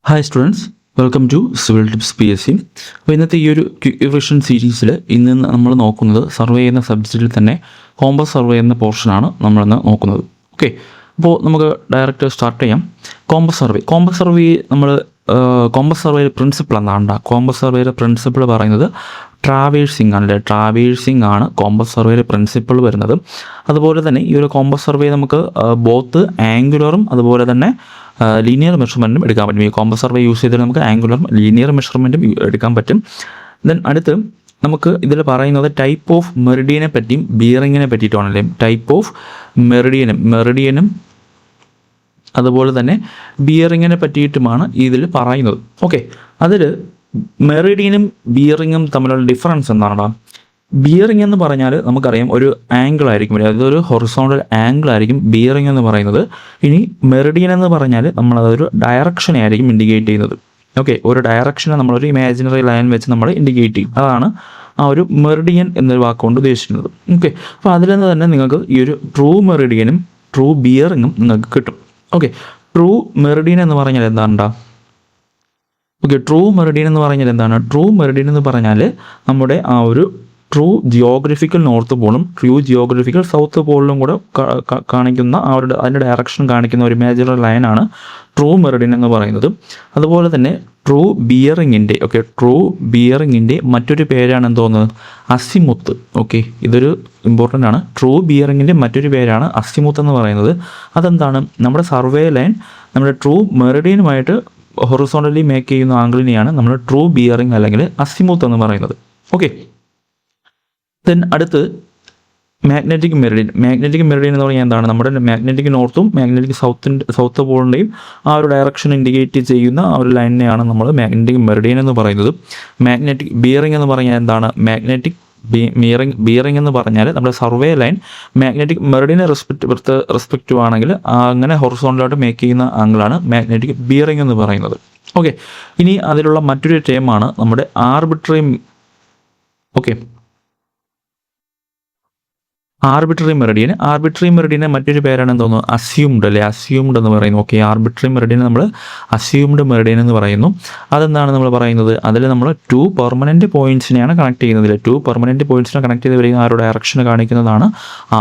Hi students, welcome to civil tips PSC. അപ്പോൾ ഇന്നത്തെ ഈ ഒരു ക്വിക്ക് റിവിഷൻ സീരീസിൽ ഇന്ന് നമ്മൾ നോക്കുന്നത് സർവേ ചെയ്യുന്ന സബ്ജക്റ്റിൽ തന്നെ കോമ്പസ് സർവേ എന്ന പോർഷനാണ് നമ്മളിന്ന് നോക്കുന്നത്. ഓക്കെ, അപ്പോൾ നമുക്ക് ഡയറക്റ്റ് സ്റ്റാർട്ട് ചെയ്യാം. കോമ്പസ് സർവേ നമ്മൾ കോമ്പസ് സർവേയുടെ പ്രിൻസിപ്പിൾ എന്താണ്? കോമ്പസ് സർവേയുടെ പ്രിൻസിപ്പിൾ പറയുന്നത് ട്രാവേഴ്സിംഗ് ആണ്. ട്രാവേഴ്സിംഗ് ആണ് കോമ്പസ് സർവേയുടെ പ്രിൻസിപ്പിൾ വരുന്നത്. അതുപോലെ തന്നെ ഈ ഒരു കോമ്പസ് സർവേ നമുക്ക് ബോത്ത് ആംഗുലറും അതുപോലെ തന്നെ ലീനിയർ മെഷർമെൻറ്റും എടുക്കാൻ പറ്റും. ഈ കോമ്പസ് സർവേ യൂസ് ചെയ്തിട്ട് നമുക്ക് ആംഗുലറും ലീനിയർ മെഷർമെൻറ്റും എടുക്കാൻ പറ്റും. ദെൻ അടുത്ത് നമുക്ക് ഇതിൽ പറയുന്നത് ടൈപ്പ് ഓഫ് മെറിഡിയനെ പറ്റിയും ബിയറിങ്ങിനെ പറ്റിയിട്ടുമാണല്ലേ. ടൈപ്പ് ഓഫ് മെറിഡിയനും അതുപോലെ തന്നെ ബിയറിങ്ങിനെ പറ്റിയിട്ടുമാണ് ഇതിൽ പറയുന്നത്. ഓക്കെ, അതിൽ മെറിഡിയനും ബിയറിങ്ങും തമ്മിലുള്ള ഡിഫറൻസ് എന്താണ്? ബിയറിംഗ് എന്ന് പറഞ്ഞാൽ നമുക്കറിയാം ഒരു ആംഗിൾ ആയിരിക്കും, അതൊരു ഹൊറിസോണ്ടൽ ആംഗിൾ ആയിരിക്കും ബിയറിംഗ് എന്ന് പറയുന്നത്. ഇനി മെറിഡിയൻ എന്ന് പറഞ്ഞാൽ നമ്മളതൊരു ഡയറക്ഷനെ ആയിരിക്കും ഇൻഡിക്കേറ്റ് ചെയ്യുന്നത്. ഓക്കെ, ഒരു ഡയറക്ഷനെ നമ്മളൊരു ഇമാജിനറി ലൈൻ വെച്ച് നമ്മൾ ഇൻഡിക്കേറ്റ് ചെയ്യും. അതാണ് ആ ഒരു മെറിഡിയൻ എന്നൊരു വാക്കുകൊണ്ട് ഉദ്ദേശിക്കുന്നത്. ഓക്കെ, അപ്പോൾ അതിൽ നിന്ന് തന്നെ നിങ്ങൾക്ക് ഈ ഒരു ട്രൂ മെറിഡിയനും ട്രൂ ബിയറിങ്ങും നിങ്ങൾക്ക് കിട്ടും. ഓക്കെ, ട്രൂ മെറിഡിയൻ എന്ന് പറഞ്ഞാൽ എന്താണ്? ഓക്കെ, ട്രൂ മെറിഡിയൻ എന്ന് പറഞ്ഞാൽ എന്താണ്? ട്രൂ മെറിഡിയൻ എന്ന് പറഞ്ഞാൽ നമ്മുടെ ആ ഒരു ട്രൂ ജിയോഗ്രഫിക്കൽ നോർത്ത് പോളും ട്രൂ ജിയോഗ്രഫിക്കൽ സൗത്ത് പോളിലും കൂടെ കാണിക്കുന്ന ആ ഒരു അതിൻ്റെ ഡയറക്ഷൻ കാണിക്കുന്ന ഒരു ഇമാജിനറി ലൈനാണ് ട്രൂ മെറിഡിയൻ എന്ന് പറയുന്നത്. അതുപോലെ തന്നെ ട്രൂ ബിയറിങ്ങിൻ്റെ മറ്റൊരു പേരാണ് തോന്നുന്നത് അസിമുത്ത്. ഓക്കെ, ഇതൊരു ഇമ്പോർട്ടൻ്റ് ആണ്. ട്രൂ ബിയറിങ്ങിൻ്റെ മറ്റൊരു പേരാണ് അസിമുത്ത് എന്ന് പറയുന്നത്. അതെന്താണ്? നമ്മുടെ സർവേ ലൈൻ നമ്മുടെ ട്രൂ മെറിഡിയനുമായിട്ട് ഹൊറിസോണ്ടലി മേക്ക് ചെയ്യുന്ന ആംഗിളിനെയാണ് നമ്മൾ ട്രൂ ബിയറിംഗ് അല്ലെങ്കിൽ അസിമുത്ത് എന്ന് പറയുന്നത്. ഓക്കെ, ദെൻ അടുത്ത് മാഗ്നറ്റിക് മെറിഡിയൻ എന്ന് പറഞ്ഞാൽ എന്താണ്? നമ്മുടെ മാഗ്നറ്റിക് നോർത്തും മാഗ്നറ്റിക് സൗത്ത് പോളിൻ്റെയും ആ ഒരു ഡയറക്ഷൻ ഇൻഡിക്കേറ്റ് ചെയ്യുന്ന ആ ഒരു ലൈനിനെയാണ് നമ്മൾ മാഗ്നറ്റിക് മെറിഡിയൻ എന്ന് പറയുന്നത്. മാഗ്നറ്റിക് ബിയറിംഗ് എന്ന് പറഞ്ഞാൽ എന്താണ്? ബിയറിംഗ് എന്ന് പറഞ്ഞാൽ നമ്മുടെ സർവേ ലൈൻ മാഗ്നറ്റിക് മെറിഡിയനെ റെസ്പെക്റ്റീവ് ആണെങ്കിൽ അങ്ങനെ ഹൊറിസോണ്ടലായിട്ട് മേക്ക് ചെയ്യുന്ന ആംഗിളാണ് മാഗ്നറ്റിക് ബിയറിംഗ് എന്ന് പറയുന്നത്. ഓക്കെ, ഇനി അതിലുള്ള മറ്റൊരു ടേമാണ് നമ്മുടെ ആർബിട്രറി മെറിഡിയന് മറ്റൊരു പേരാണ് തോന്നുന്നു അസ്യൂംഡ് എന്ന് പറയുന്നു. ഓക്കെ, ആർബിട്രറി മെറിഡിയനെ നമ്മൾ അസ്യൂംഡ് മെറിഡിയൻ എന്ന് പറയുന്നു. അതെന്താണ് നമ്മൾ പറയുന്നത്? അതിൽ നമ്മൾ 2 പെർമനൻറ്റ് പോയിന്റ്സിനെയാണ് കണക്ട് ചെയ്യുന്നത്. 2 പെർമനൻറ്റ് പോയിന്റ്സിനെ കണക്ട് ചെയ്ത് വരിക ആ ഒരു ഡയറക്ഷൻ കാണിക്കുന്നതാണ്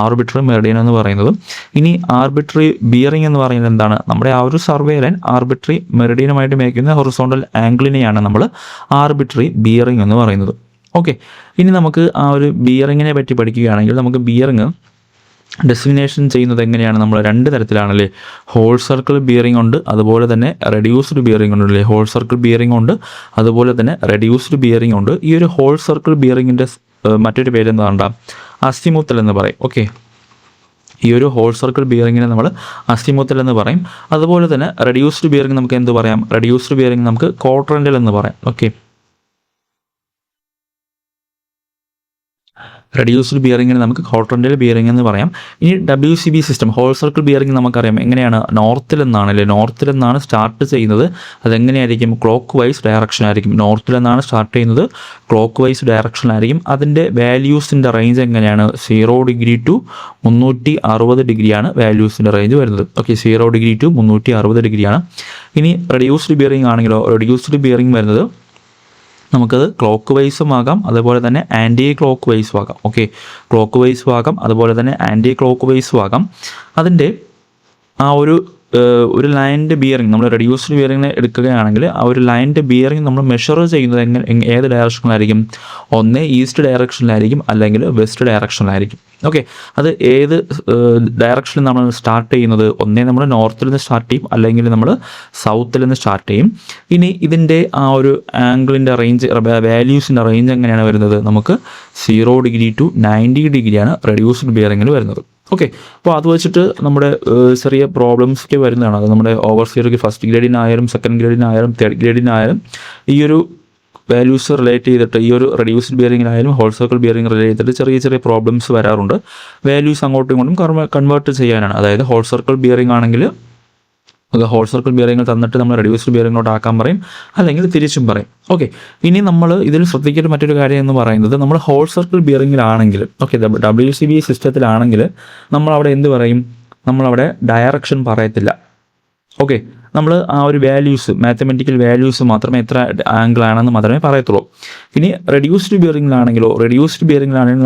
ആർബിട്രറി മെറിഡിയൻ എന്ന് പറയുന്നത്. ഇനി ആർബിട്രറി ബിയറിംഗ് എന്ന് പറയുന്നത് എന്താണ്? നമ്മുടെ ആ ഒരു സർവേ ലൈൻ ആർബിട്രറി മെറിഡിയനുമായിട്ട് മേക്കുന്ന ഹൊറിസോണ്ടൽ ആംഗിളിനെയാണ് നമ്മൾ ആർബിട്രറി ബിയറിംഗ് എന്ന് പറയുന്നത്. ഓക്കെ, ഇനി നമുക്ക് ആ ഒരു ബിയറിങ്ങിനെ പറ്റി പഠിക്കുകയാണെങ്കിൽ നമുക്ക് ബിയറിങ് ഡെസിഗ്നേഷൻ ചെയ്യുന്നത് എങ്ങനെയാണ്? നമ്മൾ 2 തരത്തിലാണല്ലേ. ഹോൾ സർക്കിൾ ബിയറിംഗ് ഉണ്ട്, അതുപോലെ തന്നെ റെഡ്യൂസ്ഡ് ബിയറിംഗ് ഉണ്ടല്ലേ. ഹോൾ സർക്കിൾ ബിയറിംഗ് ഉണ്ട്, അതുപോലെ തന്നെ റെഡ്യൂസ്ഡ് ബിയറിംഗ് ഉണ്ട്. ഈ ഒരു ഹോൾ സർക്കിൾ ബിയറിങ്ങിൻ്റെ മറ്റൊരു പേര് എന്താണ്ട? അസിമുത്തൽ എന്ന് പറയും. ഓക്കെ, ഈ ഒരു ഹോൾ സർക്കിൾ ബിയറിങ്ങിനെ നമ്മൾ അസിമുത്തൽ എന്ന് പറയും. അതുപോലെ തന്നെ റെഡ്യൂസ്ഡ് ബിയറിംഗ് നമുക്ക് എന്ത് പറയാം? റെഡ്യൂസ്ഡ് ബിയറിംഗ് നമുക്ക് ക്വാഡ്രന്റൽ എന്ന് പറയാം. ഓക്കെ, റെഡ്യൂസ്ഡ് ബിയറിങ്ങിന് നമുക്ക് ക്വാഡ്രന്റൽ ബിയറിംഗ് എന്ന് പറയാം. ഇനി WCB system whole circle bearing നമുക്കറിയാം എങ്ങനെയാണ്? നോർത്തിൽ നിന്നാണ് സ്റ്റാർട്ട് ചെയ്യുന്നത്. അതെങ്ങനെയായിരിക്കും? ക്ലോക്ക് വൈസ് ഡയറക്ഷൻ ആയിരിക്കും. നോർത്തിൽ നിന്നാണ് സ്റ്റാർട്ട് ചെയ്യുന്നത്, ക്ലോക്ക് വൈസ് ഡയറക്ഷനിലായിരിക്കും. അതിൻ്റെ വാല്യൂസിൻ്റെ റേഞ്ച് എങ്ങനെയാണ്? 0 ഡിഗ്രി ടു 360 ഡിഗ്രിയാണ് വാല്യൂസിൻ്റെ റേഞ്ച് വരുന്നത്. ഓക്കെ, 0 ഡിഗ്രി ടു 360 ഡിഗ്രിയാണ്. ഇനി റെഡ്യൂസ്ഡ് ബിയറിംഗ് ആണെങ്കിലോ റെഡ്യൂസ്ഡ് ബിയറിംഗ് വരുന്നത് നമുക്കത് ക്ലോക്ക് വൈസും ആകാം, അതുപോലെ തന്നെ ആൻറ്റി ക്ലോക്ക് വൈസും ആകാം. ഓക്കെ, ക്ലോക്ക് വൈസും ആകാം, അതുപോലെ തന്നെ ആൻറ്റി ക്ലോക്ക് വൈസും ആകാം. അതിൻ്റെ ആ ഒരു ലൈനിൻ്റെ ബിയറിംഗ് നമ്മൾ റെഡ്യൂസ്ഡ് ബിയറിംഗിനെ എടുക്കുകയാണെങ്കിൽ ആ ഒരു ലൈനിൻ്റെ ബിയറിംഗ് നമ്മൾ മെഷർ ചെയ്യുന്നത് ഏത് ഡയറക്ഷനിലായിരിക്കും? ഒന്ന് ഈസ്റ്റ് ഡയറക്ഷനിലായിരിക്കും, അല്ലെങ്കിൽ വെസ്റ്റ് ഡയറക്ഷനിലായിരിക്കും. ഓക്കെ, അത് ഏത് ഡയറക്ഷനിൽ നമ്മൾ സ്റ്റാർട്ട് ചെയ്യുന്നത്? ഒന്നേ നമ്മൾ നോർത്തിൽ നിന്ന് സ്റ്റാർട്ട് ചെയ്യും, അല്ലെങ്കിൽ നമ്മൾ സൗത്തിൽ നിന്ന് സ്റ്റാർട്ട് ചെയ്യും. ഇനി ഇതിൻ്റെ ആ ഒരു ആംഗിളിൻ്റെ റേഞ്ച് വാല്യൂസിൻ്റെ റേഞ്ച് എങ്ങനെയാണ് വരുന്നത്? നമുക്ക് 0 ഡിഗ്രി ടു 90 ഡിഗ്രിയാണ് റെഡ്യൂസ്ഡ് ബിയറിംഗിൽ വരുന്നത്. ഓക്കെ, അപ്പോൾ അത് വെച്ചിട്ട് നമ്മുടെ ചെറിയ പ്രോബ്ലംസ് ഒക്കെ വരുന്നതാണ്. അത് നമ്മുടെ ഓവർസിയർക്ക് ഫസ്റ്റ് ഗ്രേഡിനായാലും സെക്കൻഡ് ഗ്രേഡിനായാലും തേർഡ് ഗ്രേഡിനായാലും ഈ ഒരു വാല്യൂസ് റിലേറ്റ് ചെയ്തിട്ട് ഈ ഒരു റെഡ്യൂസ്ഡ് ബിയറിങ്ങിനായാലും ഹോൾ സർക്കിൾ ബിയറിംഗ് റിലേറ്റ് ചെയ്തിട്ട് ചെറിയ പ്രോബ്ലംസ് വരാറുണ്ട്. വാല്യൂസ് അങ്ങോട്ടും ഇങ്ങോട്ടും കൺവേർട്ട് ചെയ്യാനാണ്. അതായത് ഹോൾ സർക്കിൾ ബിയറിംഗ് ആണെങ്കിൽ ഹോൾ സർക്കിൾ ബിയറിംഗ് തന്നിട്ട് നമ്മൾ റെഡ്യൂസ്ഡ് ബിയറിംഗിലോട്ട് ആക്കാൻ പറയും, അല്ലെങ്കിൽ തിരിച്ചും പറയും. ഓക്കെ, ഇനി നമ്മൾ ഇതിൽ ശ്രദ്ധിക്കേണ്ട മറ്റൊരു കാര്യം എന്ന് പറയുന്നത് നമ്മൾ ഹോൾ സർക്കിൾ ബിയറിംഗിലാണെങ്കിൽ ഓക്കെ WCB സിസ്റ്റത്തിലാണെങ്കിൽ നമ്മളവിടെ എന്ത് പറയും? നമ്മളവിടെ ഡയറക്ഷൻ പറയത്തില്ല. ഓക്കെ, നമ്മൾ ആ ഒരു വാല്യൂസ് മാത്തമെറ്റിക്കൽ വാല്യൂസ് മാത്രമേ എത്ര ആംഗിൾ ആണെന്ന് മാത്രമേ പറയത്തുള്ളൂ. ഇനി റെഡ്യൂസ്ഡ് ബിയറിംഗിലാണെങ്കിൽ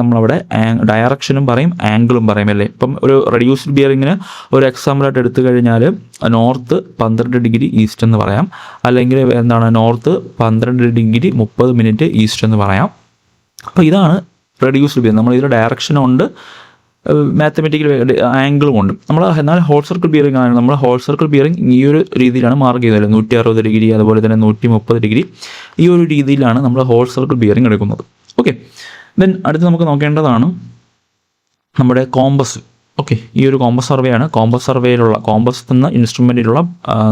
നമ്മളവിടെ ഡയറക്ഷനും പറയും ആംഗിളും പറയും അല്ലേ. ഇപ്പം ഒരു റെഡ്യൂസ്ഡ് ബിയറിങ്ങിന് ഒരു എക്സാമ്പിളായിട്ട് എടുത്തു കഴിഞ്ഞാൽ നോർത്ത് 12 ഡിഗ്രി ഈസ്റ്റ് എന്ന് പറയാം, അല്ലെങ്കിൽ എന്താണ് നോർത്ത് 12 ഡിഗ്രി 30 മിനിറ്റ് ഈസ്റ്റ് എന്ന് പറയാം. അപ്പോൾ ഇതാണ് റെഡ്യൂസ്ഡ് ബിയറിംഗ്. നമ്മൾ ഇതിൽ ഡയറക്ഷനുണ്ട്, മാത്തമെറ്റിക്കൽ ആംഗിളും ഉണ്ട്. എന്നാൽ ഹോൾ സർക്കിൾ ബിയറിംഗ് ആണ്. നമ്മൾ ഹോൾ സർക്കിൾ ബിയറിംഗ് ഈ ഒരു രീതിയിലാണ് മാർക്ക് ചെയ്യുന്നത്, 160 ഡിഗ്രി, അതുപോലെ തന്നെ 130 ഡിഗ്രി, ഈ ഒരു രീതിയിലാണ് നമ്മൾ ഹോൾ സർക്കിൾ ബിയറിംഗ് എടുക്കുന്നത്. ഓക്കെ, ദെൻ അടുത്ത് നമുക്ക് നോക്കേണ്ടതാണ് നമ്മുടെ കോമ്പസ്. ഓക്കെ, ഈ ഒരു കോമ്പസ് സർവേ ആണ്. കോമ്പസ് എന്ന ഇൻസ്ട്രുമെൻറ്റിലുള്ള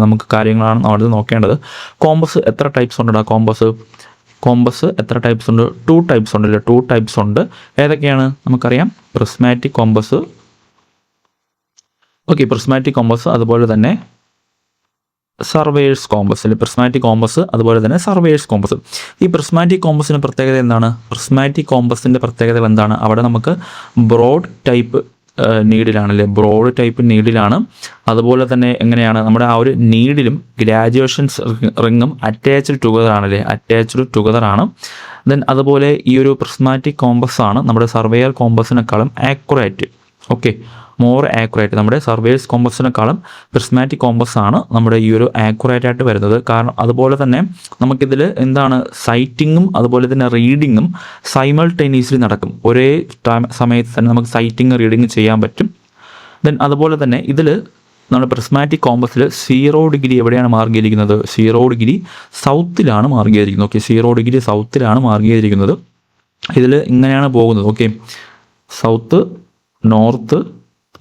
നമുക്ക് കാര്യങ്ങളാണ് അവിടെ നോക്കേണ്ടത്. കോമ്പസ് എത്ര ടൈപ്സ് ഉണ്ടോ? കോമ്പസ് എത്ര ടൈപ്സ് ഉണ്ട്? 2 ടൈപ്സ് ഉണ്ടല്ലോ. 2 ടൈപ്സ് ഉണ്ട്. ഏതൊക്കെയാണ് നമുക്കറിയാം? Prismatic compass. Okay, prismatic compass, അതുപോലെ തന്നെ സർവേയേഴ്സ് കോമ്പസ്. അല്ലെ, പ്രിസ്മാറ്റിക് കോമ്പസ് അതുപോലെ തന്നെ സർവേയേഴ്സ് കോമ്പസ്. ഈ പ്രിസ്മാറ്റിക് കോമ്പസിൻ്റെ പ്രത്യേകത എന്താണ്? അവിടെ നമുക്ക് ബ്രോഡ് ടൈപ്പ് നീഡിലാണല്ലേ, ബ്രോഡ് ടൈപ്പ് നീഡിലാണ്. അതുപോലെ തന്നെ എങ്ങനെയാണ് നമ്മുടെ ആ ഒരു നീഡിലും ഗ്രാജുവേഷൻസ് റിങ്ങും അറ്റാച്ച്ഡ് ടുഗദർ ആണ്. ദെൻ അതുപോലെ ഈ ഒരു പ്രിസ്മാറ്റിക് കോമ്പസ് ആണ് നമ്മുടെ സർവേയർ കോമ്പസിനേക്കാളും ആക്യുറേറ്റ്. Okay, more accurate. നമ്മുടെ സർവേയേഴ്സ് കോമ്പസിനേക്കാളും പ്രിസ്മാറ്റിക് കോമ്പസ് ആണ് നമ്മുടെ ഈ ഒരു ആക്യുറേറ്റ് ആയിട്ട് വരുന്നത്. കാരണം അതുപോലെ തന്നെ നമുക്കിതിൽ എന്താണ് സൈറ്റിങ്ങും അതുപോലെ തന്നെ റീഡിങ്ങും സൈമൾട്ടേനിയസ്ലി നടക്കും. ഒരേ സമയത്ത് തന്നെ നമുക്ക് സൈറ്റിങ് റീഡിങ് ചെയ്യാൻ പറ്റും. ദെൻ അതുപോലെ തന്നെ ഇതിൽ നമ്മുടെ പ്രിസ്മാറ്റിക് കോമ്പസിൽ 0 ഡിഗ്രി എവിടെയാണ് മാർക്ക് ചെയ്തിരിക്കുന്നത്? 0 ഡിഗ്രി സൗത്തിലാണ് മാർക്ക് ചെയ്തിരിക്കുന്നത്. ഓക്കെ, 0 ഡിഗ്രി സൗത്തിലാണ് മാർക്ക് ചെയ്തിരിക്കുന്നത്. ഇതിൽ ഇങ്ങനെയാണ് പോകുന്നത്. Okay, south, north,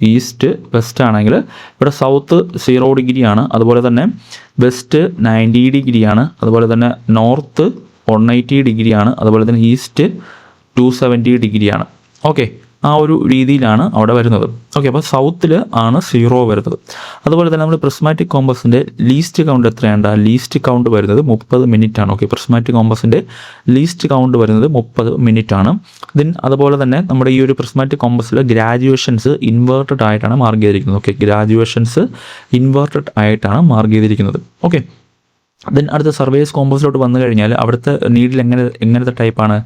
east, west ആണെങ്കിൽ ഇവിടെ സൗത്ത് 0 ഡിഗ്രിയാണ്, അതുപോലെ തന്നെ വെസ്റ്റ് 90 ഡിഗ്രിയാണ്, അതുപോലെ തന്നെ നോർത്ത് 180 ഡിഗ്രിയാണ്, അതുപോലെ തന്നെ ഈസ്റ്റ് 270 ഡിഗ്രിയാണ്. ഓക്കെ, ആ ഒരു രീതിയിലാണ് അവിടെ വരുന്നത്. ഓക്കെ, അപ്പോൾ സൗത്തിൽ ആണ് 0 വരുന്നത്. അതുപോലെ തന്നെ നമ്മൾ പ്രിസ്മാറ്റിക് കോമ്പസിൻ്റെ ലീസ്റ്റ് കൗണ്ട് എത്രയാണ്? ലീസ്റ്റ് കൗണ്ട് വരുന്നത് 30 മിനിറ്റ് ആണ്. ഓക്കെ, പ്രിസ്മാറ്റിക് കോമ്പസിൻ്റെ ലീസ്റ്റ് കൗണ്ട് വരുന്നത് 30 മിനിറ്റ് ആണ്. ദെൻ അതുപോലെ തന്നെ നമ്മുടെ ഈ ഒരു പ്രിസ്മാറ്റിക് കോമ്പസിൽ ഗ്രാജുവേഷൻസ് ഇൻവേർട്ടഡ് ആയിട്ടാണ് മാർക്ക് ചെയ്തിരിക്കുന്നത്. ഓക്കെ, ഗ്രാജുവേഷൻസ് ഇൻവേർട്ടഡ് ആയിട്ടാണ് മാർക്ക് ചെയ്തിരിക്കുന്നത്. ഓക്കെ, ദെൻ അടുത്ത സർവേയേഴ്സ് കോമ്പസിലോട്ട് വന്നു കഴിഞ്ഞാൽ അവിടുത്തെ നീഡിൽ എങ്ങനത്തെ ടൈപ്പാണ്?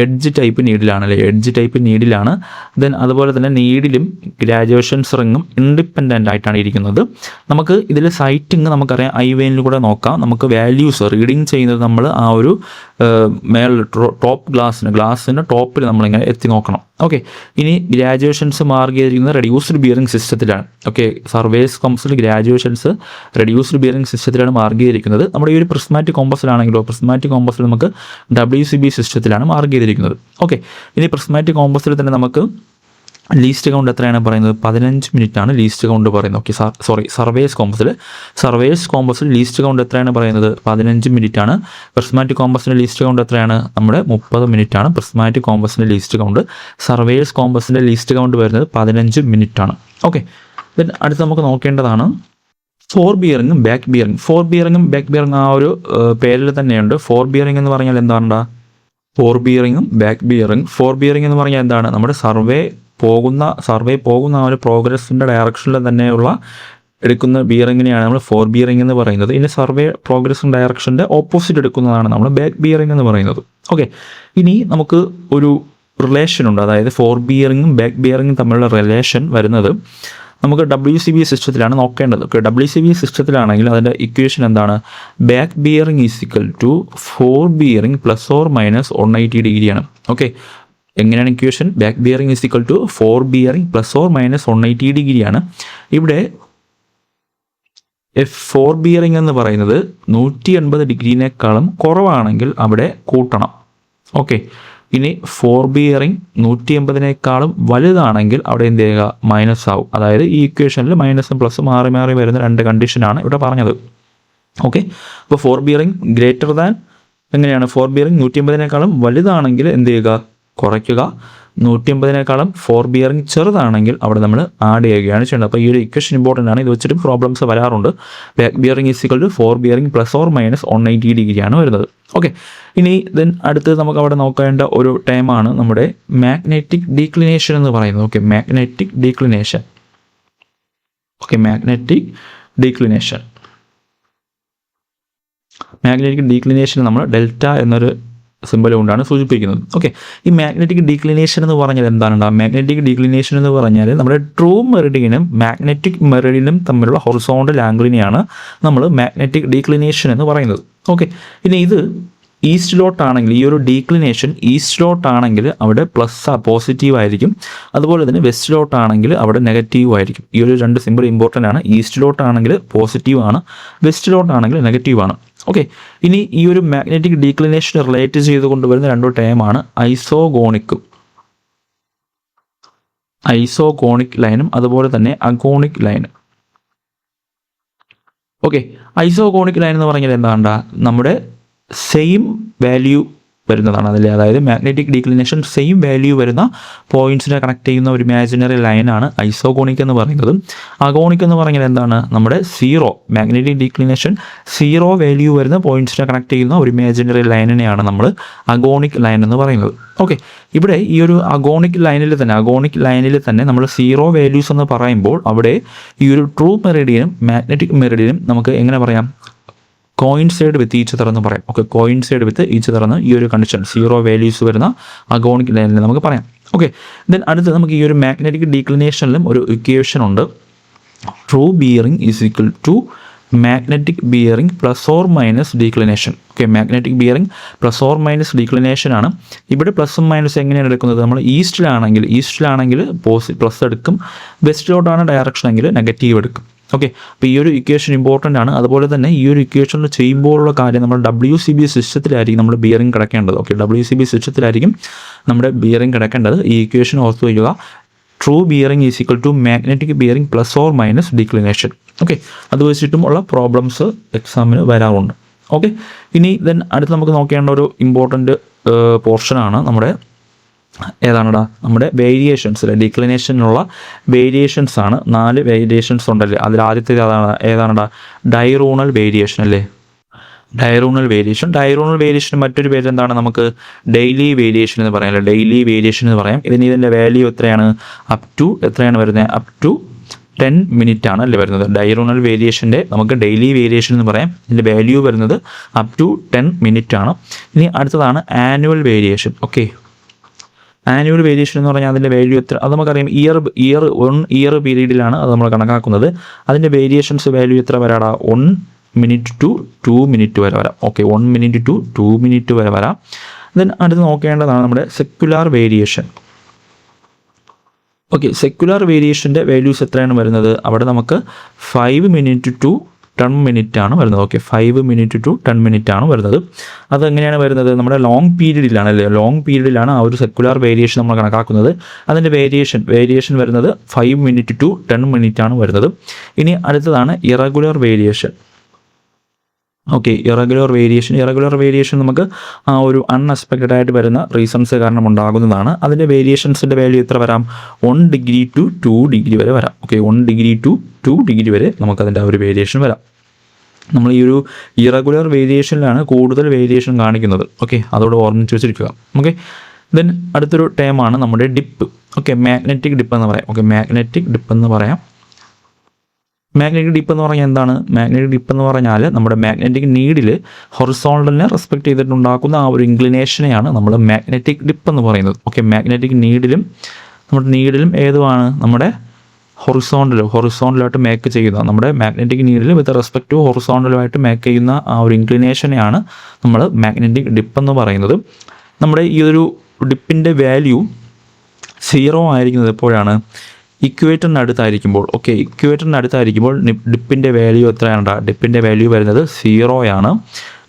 Edge type നീഡിലാണ്. ദെൻ അതുപോലെ തന്നെ നീഡിലും ഗ്രാജുവേഷൻസ് റിങ്ങും ഇൻഡിപെൻഡൻ്റ് ആയിട്ടാണ് ഇരിക്കുന്നത്. നമുക്ക് ഇതിൽ സൈറ്റിങ് നമുക്കറിയാം, ഐവെയിനിൽ കൂടെ നോക്കാം. നമുക്ക് വാല്യൂസ് റീഡിങ് ചെയ്യുന്നത് നമ്മൾ ആ ഒരു മേളിൽ ഗ്ലാസ്സിൻ്റെ ടോപ്പിൽ നമ്മളിങ്ങനെ എത്തി നോക്കണം. ഓക്കെ, ഇനി ഗ്രാജുവേഷൻസ് മാർക്ക് ചെയ്തിരിക്കുന്നത് റെഡ്യൂസ്ഡ് ബിയറിംഗ് സിസ്റ്റത്തിലാണ്. ഓക്കെ, സർവേയേഴ്സ് കോമ്പസിൽ ഗ്രാജുവേഷൻസ് റെഡ്യൂസ്ഡ് ബിയറിംഗ് സിസ്റ്റത്തിലാണ് മാർക്ക് ചെയ്തിരിക്കുന്നത്. നമ്മുടെ ഈ ഒരു പ്രിസ്മാറ്റിക് കോമ്പസിലാണെങ്കിലോ നമുക്ക് WCB സിസ്റ്റത്തിലാണ് മാർക്ക് ചെയ്തിരിക്കുന്നത്. ഓക്കെ, ഇനി പ്രിസ്മാറ്റിക് കോമ്പസിൽ തന്നെ നമുക്ക് ലീസ്റ്റ് കൗണ്ട് എത്രയാണ് പറയുന്നത്? 15 മിനിറ്റ് ആണ് ലീസ്റ്റ് കൗണ്ട് പറയുന്നത്. ഓക്കെ, സർവേയേഴ്സ് കോമ്പസിൽ ലീസ്റ്റ് കൗണ്ട് എത്രയാണ് പറയുന്നത്? 15 മിനിറ്റ് ആണ്. പ്രിസ്മാറ്റിക് കോമ്പസിൻ്റെ ലീസ്റ്റ് കൗണ്ട് എത്രയാണ്? നമ്മുടെ 30 മിനിറ്റ് ആണ് പ്രിസ്മാറ്റിക് കോമ്പസിൻ്റെ ലീസ്റ്റ് കൗണ്ട്. സർവേയേഴ്സ് കോമ്പസിൻ്റെ ലീസ്റ്റ് കൗണ്ട് വരുന്നത് 15 മിനിറ്റ് ആണ്. ഓക്കെ, ദെൻ അടുത്ത് നമുക്ക് നോക്കേണ്ടതാണ് ഫോർ ബിയറിങ്ങും ബാക്ക് ബിയറിങ്. ആ ഒരു പേരിൽ തന്നെയുണ്ട്. ഫോർ ബിയറിംഗ് എന്ന് പറഞ്ഞാൽ എന്താണ്? ഫോർ ബിയറിംഗ് എന്ന് പറഞ്ഞാൽ എന്താണ്? നമ്മുടെ സർവേ പോകുന്ന ആ ഒരു പ്രോഗ്രസിൻ്റെ ഡയറക്ഷനിൽ തന്നെയുള്ള എടുക്കുന്ന ബിയറിങ്ങിനെയാണ് നമ്മൾ ഫോർ ബിയറിംഗ് എന്ന് പറയുന്നത്. ഇനി സർവേ പ്രോഗ്രസ് ഡയറക്ഷൻ്റെ ഓപ്പോസിറ്റ് എടുക്കുന്നതാണ് നമ്മൾ ബാക്ക് ബിയറിംഗ് എന്ന് പറയുന്നത്. ഓക്കെ, ഇനി നമുക്ക് ഒരു റിലേഷൻ ഉണ്ട്. അതായത് ഫോർ ബിയറിങ്ങും ബാക്ക് ബിയറിങ്ങും തമ്മിലുള്ള റിലേഷൻ വരുന്നത് നമുക്ക് WCB സിസ്റ്റത്തിലാണ് നോക്കേണ്ടത്. ഓക്കെ, WCB സിസ്റ്റത്തിലാണെങ്കിൽ അതിൻ്റെ ഇക്വേഷൻ എന്താണ്? Back bearing is equal to fore bearing plus or minus 180 ഡിഗ്രിയാണ്. ഓക്കെ, എങ്ങനെയാണ് ഇക്വേഷൻ? Back bearing is equal to fore bearing plus or minus 180 ഡിഗ്രിയാണ്. ഇവിടെ ഫോർ ബിയറിംഗ് എന്ന് പറയുന്നത് 180 ഡിഗ്രിനേക്കാളും കുറവാണെങ്കിൽ അവിടെ കൂട്ടണം. ഓക്കെ, ഇനി ഫോർ ബിയറിംഗ് 180 വലുതാണെങ്കിൽ അവിടെ എന്ത് ചെയ്യുക? മൈനസ് ആവും. അതായത് ഈ ഇക്വേഷനിൽ മൈനസും പ്ലസും മാറി മാറി വരുന്ന 2 കണ്ടീഷനാണ് ഇവിടെ പറഞ്ഞത്. ഓക്കെ, അപ്പോൾ ഫോർ ബിയറിംഗ് ഗ്രേറ്റർ ദാൻ എങ്ങനെയാണ്? ഫോർ ബിയറിംഗ് 180 വലുതാണെങ്കിൽ എന്ത് ചെയ്യുക? കുറയ്ക്കുക. 180 ഫോർ ബിയറിംഗ് ചെറുതാണെങ്കിൽ അവിടെ നമ്മൾ ആഡ് ചെയ്യുകയാണ് ചെയ്യേണ്ടത്. അപ്പോൾ ഈ ഒരു ഇക്വേഷൻ ഇമ്പോർട്ടൻ്റ് ആണ്. ഇത് വെച്ചിട്ട് പ്രോബ്ലംസ് വരാറുണ്ട്. Back bearing is equal to fore bearing plus or minus 180 ഡിഗ്രിയാണ് വരുന്നത്. ഓക്കെ, ഇനി ദെൻ അടുത്ത് നമുക്ക് അവിടെ നോക്കേണ്ട ഒരു ടൈമാണ് നമ്മുടെ മാഗ്നെറ്റിക് ഡീക്ലിനേഷൻ എന്ന് പറയുന്നത്. Okay, magnetic declination. Magnetic declination നമ്മൾ ഡെൽറ്റ എന്നൊരു സിമ്പൽ കൊണ്ടാണ് സൂചിപ്പിക്കുന്നത്. ഓക്കെ, ഈ മാഗ്നറ്റിക് ഡീക്ലിനേഷൻ എന്ന് പറഞ്ഞാൽ എന്താണ്? മാഗ്നറ്റിക് ഡീക്ലിനേഷൻ എന്ന് പറഞ്ഞാൽ നമ്മുടെ ട്രൂ മെറിഡിയനും മാഗ്നറ്റിക് മെറിഡിയനും തമ്മിലുള്ള ഹൊറിസോണ്ടൽ ആംഗിളിനെയാണ് നമ്മൾ മാഗ്നറ്റിക് ഡീക്ലിനേഷൻ എന്ന് പറയുന്നത്. ഓക്കെ, ഇനി ഇത് ഈസ്റ്റിലോട്ടാണെങ്കിൽ, ഈ ഒരു ഡീക്ലിനേഷൻ ഈസ്റ്റിലോട്ടാണെങ്കിൽ അവിടെ പ്ലസ് പോസിറ്റീവ് ആയിരിക്കും, അതുപോലെ തന്നെ വെസ്റ്റിലോട്ടാണെങ്കിൽ അവിടെ നെഗറ്റീവ് ആയിരിക്കും. ഈ ഒരു രണ്ട് സിമ്പിൾ ഇമ്പോർട്ടൻ്റ് ആണ്. ഈസ്റ്റിലോട്ടാണെങ്കിൽ പോസിറ്റീവ് ആണ്, വെസ്റ്റിലോട്ടാണെങ്കിൽ നെഗറ്റീവ് ആണ്. ഓക്കെ, ഇനി ഈ ഒരു മാഗ്നറ്റിക് ഡീക്ലിനേഷൻ റിലേറ്റ് ചെയ്ത് കൊണ്ടുവരുന്ന രണ്ടോ ടേമാണ് ഐസോഗോണിക് ലൈനും അതുപോലെ തന്നെ അഗോണിക് ലൈനും. ഓക്കെ, ഐസോഗോണിക് ലൈൻ എന്ന് പറഞ്ഞാൽ എന്താണ്ടാ, നമ്മുടെ സെയിം വാല്യൂ വരുന്നതാണ് അതിൽ. അതായത് മാഗ്നറ്റിക് ഡീക്ലിനേഷൻ സെയിം വാല്യൂ വരുന്ന പോയിന്റ്സിനെ കണക്ട് ചെയ്യുന്ന ഒരു ഇമാജിനറി ലൈനാണ് ഐസോഗോണിക് എന്ന് പറയുന്നത്. അഗോണിക് എന്ന് പറഞ്ഞാൽ എന്താണ്, നമ്മുടെ മാഗ്നറ്റിക് ഡീക്ലിനേഷൻ 0 വാല്യൂ വരുന്ന പോയിന്റ്സിനെ കണക്ട് ചെയ്യുന്ന ഒരു ഇമാജിനറി ലൈനിനെയാണ് നമ്മൾ അഗോണിക് ലൈൻ എന്ന് പറയുന്നത്. ഓക്കെ, ഇവിടെ ഈ ഒരു അഗോണിക് ലൈനിൽ തന്നെ നമ്മൾ 0 വാല്യൂസ് എന്ന് പറയുമ്പോൾ അവിടെ ഈ ഒരു ട്രൂ മെറിഡിയനും മാഗ്നറ്റിക് മെറിഡിയനും നമുക്ക് എങ്ങനെ പറയാം, കോയിൻസൈഡ് വിത്ത് ഈച്ച് അതർ എന്ന് പറയാം. Okay, coincide with each other എന്ന് ഈ ഒരു കണ്ടീഷൻ 0 വാല്യൂസ് വരുന്ന അഗോണിക് ലൈനിൽ നമുക്ക് പറയാം. ഓക്കെ, ദെൻ അടുത്ത് നമുക്ക് ഈ ഒരു മാഗ്നറ്റിക് ഡീക്ലിനേഷനിലും ഒരു ഇക്വേഷൻ ഉണ്ട്. True bearing is equal to magnetic bearing plus or minus declination. Okay, magnetic bearing plus or minus declination ആണ്. ഇവിടെ പ്ലസും മൈനസ് എങ്ങനെയാണ് എടുക്കുന്നത്, നമ്മൾ ഈസ്റ്റിലാണെങ്കിൽ പ്ലസ് എടുക്കും, വെസ്റ്റിലോട്ടാണ് ഡയറക്ഷൻ എങ്കിൽ നെഗറ്റീവ് എടുക്കും. ഓക്കെ, അപ്പോൾ ഈ ഒരു ഇക്വേഷൻ ഇമ്പോർട്ടൻ്റ് ആണ്. അതുപോലെ തന്നെ ഈ ഒരു ഇക്വേഷൻ ചെയ്യുമ്പോഴുള്ള കാര്യം നമ്മൾ WCB സിസ്റ്റത്തിലായിരിക്കും നമ്മൾ ബിയറിംഗ് കിടക്കേണ്ടത്. ഓക്കെ, WCB സിസ്റ്റത്തിലായിരിക്കും നമ്മുടെ ബിയറിംഗ് കിടക്കേണ്ടത്. ഈ ഇക്വേഷൻ ഓർത്ത് വയ്ക്കുക. True bearing is equal to magnetic bearing plus or minus declination. Okay, അത് വെച്ചിട്ടും ഉള്ള പ്രോബ്ലംസ് എക്സാമിന് വരാറുണ്ട്. ഓക്കെ, ഇനി ദെൻ അടുത്ത് നമുക്ക് നോക്കേണ്ട ഒരു ഇമ്പോർട്ടൻറ്റ് പോർഷനാണ് നമ്മുടെ വേരിയേഷൻസ്. ഡീക്ലിനേഷനുള്ള വേരിയേഷൻസ് ആണ്. 4 വേരിയേഷൻസ് ഉണ്ടല്ലേ, അതിൽ ആദ്യത്തെ ഏതാണടാ, ഡൈറൂണൽ വേരിയേഷൻ അല്ലേ. ഡൈറൂണൽ വേരിയേഷൻ മറ്റൊരു പേര് എന്താണ്, നമുക്ക് ഡെയിലി വേരിയേഷൻ എന്ന് പറയാം. ഇതിൻ്റെ വാല്യൂ എത്രയാണ്, എത്രയാണ് വരുന്നത്, അപ് ടു 10 മിനിറ്റ് ആണ് അല്ലേ വരുന്നത്. ഡൈറൂണൽ വേരിയേഷൻ്റെ നമുക്ക് ഡെയിലി വേരിയേഷൻ എന്ന് പറയാം. ഇതിൻ്റെ വാല്യൂ വരുന്നത് അപ് ടു 10 മിനിറ്റ് ആണ്. ഇനി അടുത്തതാണ് annual variation. Okay, annual variation എന്ന് പറഞ്ഞാൽ അതിൻ്റെ വാല്യൂ എത്ര, അത് നമുക്കറിയാം. ഇയർ പീരീഡിലാണ് അത് നമ്മൾ കണക്കാക്കുന്നത്. അതിൻ്റെ വേരിയേഷൻസ് വാല്യൂ എത്ര വരാടാ, 1 മിനിറ്റ് ടു 2 മിനിറ്റ് വരെ വരാം. ഓക്കെ, 1 മിനിറ്റ് ടു 2 മിനിറ്റ് വരെ വരാം. ദെൻ അടുത്ത് നോക്കേണ്ടതാണ് നമ്മുടെ സെക്യുലാർ വേരിയേഷൻ. ഓക്കെ, സെക്യുലാർ വേരിയേഷൻ്റെ വാല്യൂസ് എത്രയാണ് വരുന്നത്, അവിടെ നമുക്ക് 5 മിനിറ്റ് ടു 10 മിനിറ്റ് ആണ് വരുന്നത്. ഓക്കെ, 5 മിനിറ്റ് ടു 10 മിനിറ്റ് ആണ് വരുന്നത്. അതെങ്ങനെയാണ് വരുന്നത്, നമ്മുടെ ലോങ് പീരീഡിലാണ് ആ ഒരു സെക്യുലാർ വേരിയേഷൻ നമ്മൾ കണക്കാക്കുന്നത്. അതിൻ്റെ വേരിയേഷൻ വരുന്നത് 5 മിനിറ്റ് ടു 10 മിനിറ്റ് ആണ് വരുന്നത്. ഇനി അടുത്തതാണ് irregular variation. Okay, irregular variation നമുക്ക് ആ ഒരു അൺഎക്സ്പെക്റ്റഡ് ആയിട്ട് വരുന്ന റീസൺസ് കാരണം ഉണ്ടാകുന്നതാണ്. അതിൻ്റെ വേരിയേഷൻസിൻ്റെ വാല്യൂ എത്ര വരാം, 1 ഡിഗ്രി ടു 2 ഡിഗ്രി വരെ വരാം. ഓക്കെ, 1 ഡിഗ്രി ടു 2 ഡിഗ്രി വരെ നമുക്കതിൻ്റെ ആ ഒരു വേരിയേഷൻ വരാം. നമ്മൾ ഈ ഒരു ഇറഗുലർ വേരിയേഷനിലാണ് കൂടുതൽ വേരിയേഷൻ കാണിക്കുന്നത്. ഓക്കെ, അതോട് ഓർമ്മിച്ച് വെച്ചിരിക്കുക. ഓക്കെ, ദെൻ അടുത്തൊരു ടേമാണ് നമ്മുടെ ഡിപ്പ്. ഓക്കെ, മാഗ്നറ്റിക് ഡിപ്പ് എന്ന് പറയാം. മാഗ്നറ്റിക് ഡിപ്പ് എന്ന് പറഞ്ഞാൽ എന്താണ്, മാഗ്നറ്റിക് ഡിപ്പ് എന്ന് പറഞ്ഞാൽ നമ്മുടെ മാഗ്നറ്റിക് നീഡിൽ ഹൊറിസോണ്ടലിനെ റെസ്പെക്ട് ചെയ്തിട്ടുണ്ടാക്കുന്ന ആ ഒരു ഇൻക്ലിനേഷനെയാണ് നമ്മൾ മാഗ്നറ്റിക് ഡിപ്പ് എന്ന് പറയുന്നത്. ഓക്കെ, മാഗ്നറ്റിക് നീഡിലും ഏതുമാണ്, നമ്മുടെ ഹൊറിസോണ്ടലായിട്ട് മേക്ക് ചെയ്യുന്ന നമ്മുടെ magnetic needle with respect to ഹൊറിസോണ്ടലുമായിട്ട് മേക്ക് ചെയ്യുന്ന ആ ഒരു ഇൻക്ലിനേഷനെയാണ് നമ്മൾ മാഗ്നറ്റിക് ഡിപ്പ് എന്ന് പറയുന്നത്. നമ്മുടെ ഈ ഒരു ഡിപ്പിൻ്റെ വാല്യൂ 0 ആയിരിക്കുന്നത് എപ്പോഴാണ്, ഇക്വേറ്ററിന് അടുത്തായിരിക്കുമ്പോൾ. ഓക്കെ, ഇക്വേറ്ററിന് അടുത്തായിരിക്കുമ്പോൾ ഡിപ്പിൻ്റെ വാല്യൂ എത്രയാണ്, ഡിപ്പിൻ്റെ വാല്യൂ വരുന്നത് 0 ആണ്.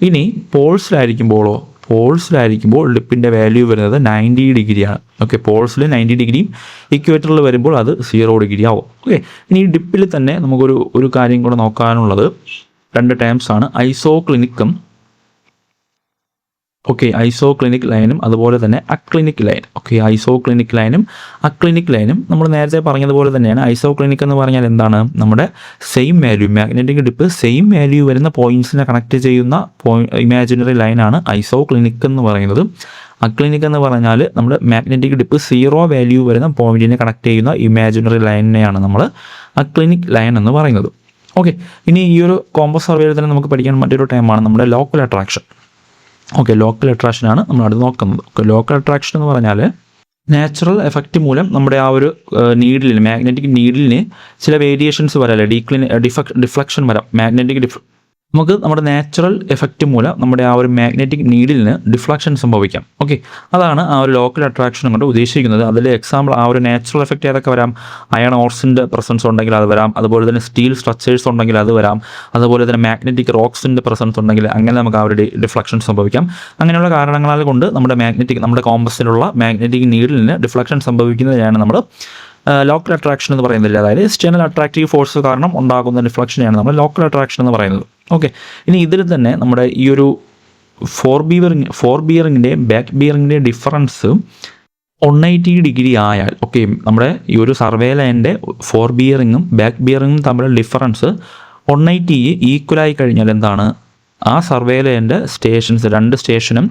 ഇനി പോൾസിലായിരിക്കുമ്പോൾ ഡിപ്പിൻ്റെ വാല്യൂ വരുന്നത് 90 ഡിഗ്രിയാണ്. ഓക്കെ, പോൾസിൽ 90 ഡിഗ്രിയും ഇക്വേറ്ററിൽ വരുമ്പോൾ അത് 0 ഡിഗ്രി ആവും. ഓക്കെ, ഇനി ഈ ഡിപ്പിൽ തന്നെ നമുക്കൊരു കാര്യം കൂടെ നോക്കാനുള്ളത് 2 ടേംസ് ആണ്, ഐസോക്ലിനിക്കും ഓക്കെ, ഐസോക്ലിനിക് ലൈനും അതുപോലെ തന്നെ അക്ലിനിക് ലൈൻ. ഓക്കെ, ഐസോക്ലിനിക് ലൈനും നമ്മൾ നേരത്തെ പറഞ്ഞതുപോലെ തന്നെയാണ്. ഐസോക്ലിനിക് എന്ന് പറഞ്ഞാൽ എന്താണ്, നമ്മുടെ same value, magnetic dip same value വരുന്ന പോയിന്റ്സിനെ കണക്ട് ചെയ്യുന്ന ഇമാജിനറി ലൈനാണ് ഐസോക്ലിനിക് എന്ന് പറയുന്നത്. അക്ലിനിക് എന്ന് പറഞ്ഞാൽ നമ്മുടെ മാഗ്നറ്റിക് ഡിപ്പ് 0 വാല്യൂ വരുന്ന പോയിന്റിനെ കണക്ട് ചെയ്യുന്ന ഇമാജിനറി ലൈനിനെയാണ് നമ്മൾ അക്ലിനിക് ലൈൻ എന്ന് പറയുന്നത്. ഓക്കെ, ഇനി ഈ ഒരു കോമ്പസ് സർവേയിൽ തന്നെ നമുക്ക് പഠിക്കാൻ മറ്റൊരു ടൈമാണ് നമ്മുടെ ലോക്കൽ അട്രാക്ഷൻ. ഓക്കെ, ലോക്കൽ അട്രാക്ഷനാണ് നമ്മൾ അടുത്ത് നോക്കുന്നത്. ഓക്കെ, ലോക്കൽ അട്രാക്ഷൻ എന്ന് പറഞ്ഞാൽ നാച്ചുറൽ എഫക്റ്റ് മൂലം നമ്മുടെ ആ ഒരു നീഡിലിന്, മാഗ്നറ്റിക് നീഡിലിന് ചില വേരിയേഷൻസ് വരാം, ഡിഫ്ലക്ഷൻ വരാം. നമുക്ക് നമ്മുടെ നാച്ചുറൽ എഫക്റ്റ് മൂലം നമ്മുടെ ആ ഒരു മാഗ്നറ്റിക് നീഡിലിന് ഡിഫ്ലക്ഷൻ സംഭവിക്കാം. ഓക്കെ, അതാണ് ആ ഒരു ലോക്കൽ അട്രാക്ഷൻ കൊണ്ട് ഉദ്ദേശിക്കുന്നത്. അതിൽ എക്സാമ്പിൾ ആ ഒരു നാച്ചുറൽ എഫക്റ്റ് ഏതൊക്കെ വരാം? അയൺ ഓർസിൻ്റെ പ്രസൻസ് ഉണ്ടെങ്കിൽ അത് വരാം, അതുപോലെ തന്നെ സ്റ്റീൽ സ്ട്രക്ചേഴ്സ് ഉണ്ടെങ്കിൽ അത് വരാം, അതുപോലെ തന്നെ മാഗ്നറ്റിക് റോക്സിൻ്റെ പ്രസൻസ് ഉണ്ടെങ്കിൽ അങ്ങനെ നമുക്ക് ആ ഒരു ഡിഫ്ലക്ഷൻ സംഭവിക്കാം. അങ്ങനെയുള്ള കാരണങ്ങളാൽ കൊണ്ട് നമ്മുടെ കോമ്പസിലുള്ള മാഗ്നറ്റിക് നീഡിലിന് ഡിഫ്ലക്ഷൻ സംഭവിക്കുന്നതിനാണ് നമ്മൾ ലോക്കൽ അട്രാക്ഷൻ എന്ന് പറയുന്നില്ല. അതായത് എക്സ്റ്റേണൽ അട്രാക്റ്റീവ് ഫോഴ്സ് കാരണം ഉണ്ടാകുന്ന ഡിഫ്ലക്ഷനെയാണ് നമ്മൾ ലോക്കൽ അട്രാക്ഷൻ എന്ന് പറയുന്നത്. ഓക്കെ, ഇനി ഇതിൽ തന്നെ നമ്മുടെ ഈ ഒരു ഫോർ ബിയറിങ്ങിൻ്റെയും ബാക്ക് ബിയറിങ്ങിൻ്റെയും ഡിഫറൻസ് 180 ഡിഗ്രി ആയാൽ, ഓക്കെ, നമ്മുടെ ഈ ഒരു സർവേ ലൈനിൻ്റെ ഫോർ ബിയറിങ്ങും ബാക്ക് ബിയറിങ്ങും തമ്മിലുള്ള ഡിഫറൻസ് 180 ഈക്വലായി കഴിഞ്ഞാൽ എന്താണ്? ആ സർവേ ലൈനിൻ്റെ രണ്ട് സ്റ്റേഷനും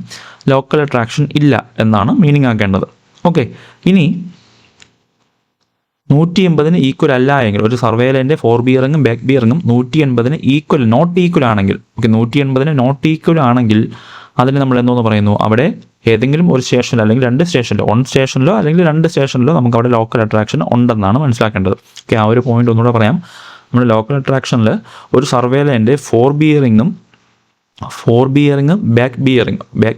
ലോക്കൽ അട്രാക്ഷൻ ഇല്ല എന്നാണ് മീനിങ് ആക്കേണ്ടത്. ഓക്കെ, ഇനി 180 ഈക്വൽ അല്ല എങ്കിൽ, ഒരു സർവേ ലൈൻ്റെ ഫോർ ബിയറിങ്ങും ബാക്ക് ബിയറിങ്ങും 180 നോട്ട് ഈക്വൽ ആണെങ്കിൽ, ഓക്കെ, 180 നോട്ട് ഈക്വൽ ആണെങ്കിൽ അതിന് നമ്മൾ എന്തോന്ന് പറയുന്നു? അവിടെ ഏതെങ്കിലും ഒരു സ്റ്റേഷനിലോ അല്ലെങ്കിൽ രണ്ട് സ്റ്റേഷനിലോ, സ്റ്റേഷനിലോ അല്ലെങ്കിൽ രണ്ട് സ്റ്റേഷനിലോ നമുക്ക് അവിടെ ലോക്കൽ അട്രാക്ഷൻ ഉണ്ടെന്നാണ് മനസ്സിലാക്കേണ്ടത്. ഓക്കെ, ആ ഒരു പോയിന്റ് ഒന്നുകൂടെ പറയാം. നമ്മുടെ ലോക്കൽ അട്രാക്ഷനിൽ ഒരു സർവേ ലൈൻ്റെ ഫോർ ബിയറിങ്ങും ബാക്ക്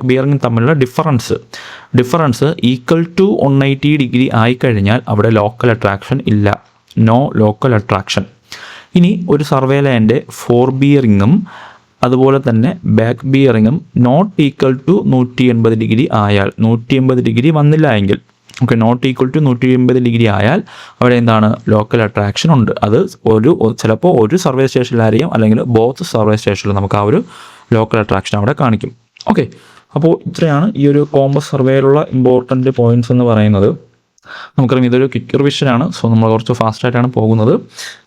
ബിയറിങ്ങും തമ്മിലുള്ള ഡിഫറൻസ് ഈക്വൽ ടു 180 ഡിഗ്രി ആയിക്കഴിഞ്ഞാൽ അവിടെ ലോക്കൽ അട്രാക്ഷൻ ഇല്ല, നോ ലോക്കൽ അട്രാക്ഷൻ. ഇനി ഒരു സർവേ ലൈൻ്റെ ഫോർ ബിയറിങ്ങും അതുപോലെ തന്നെ ബാക്ക് ബിയറിങ്ങും നോട്ട് ഈക്വൽ ടു 180 ഡിഗ്രി ആയാൽ, 180 ഡിഗ്രി വന്നില്ല എങ്കിൽ, okay, not equal to 180 degree ആയാൽ അവിടെ എന്താണ്? ലോക്കൽ അട്രാക്ഷൻ ഉണ്ട്. അത് ചിലപ്പോൾ ഒരു സർവേ സ്റ്റേഷനിലായിരിക്കും, അല്ലെങ്കിൽ ബോത്ത് സർവേ സ്റ്റേഷനിൽ നമുക്ക് ആ ഒരു ലോക്കൽ അട്രാക്ഷൻ അവിടെ കാണിക്കും. ഓക്കെ, അപ്പോൾ ഇത്രയാണ് ഈ ഒരു കോമ്പസ് സർവേയിലുള്ള ഇമ്പോർട്ടൻ്റ് പോയിന്റ്സ് എന്ന് പറയുന്നത്. നമുക്കറിയാം ഇതൊരു ക്വിക്ക് റിവിഷനാണ്, സോ നമ്മൾ കുറച്ച് ഫാസ്റ്റായിട്ടാണ് പോകുന്നത്.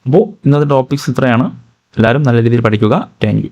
അപ്പോൾ ഇന്നത്തെ ടോപ്പിക്സ് ഇത്രയാണ്. എല്ലാവരും നല്ല രീതിയിൽ പഠിക്കുക. Thank you.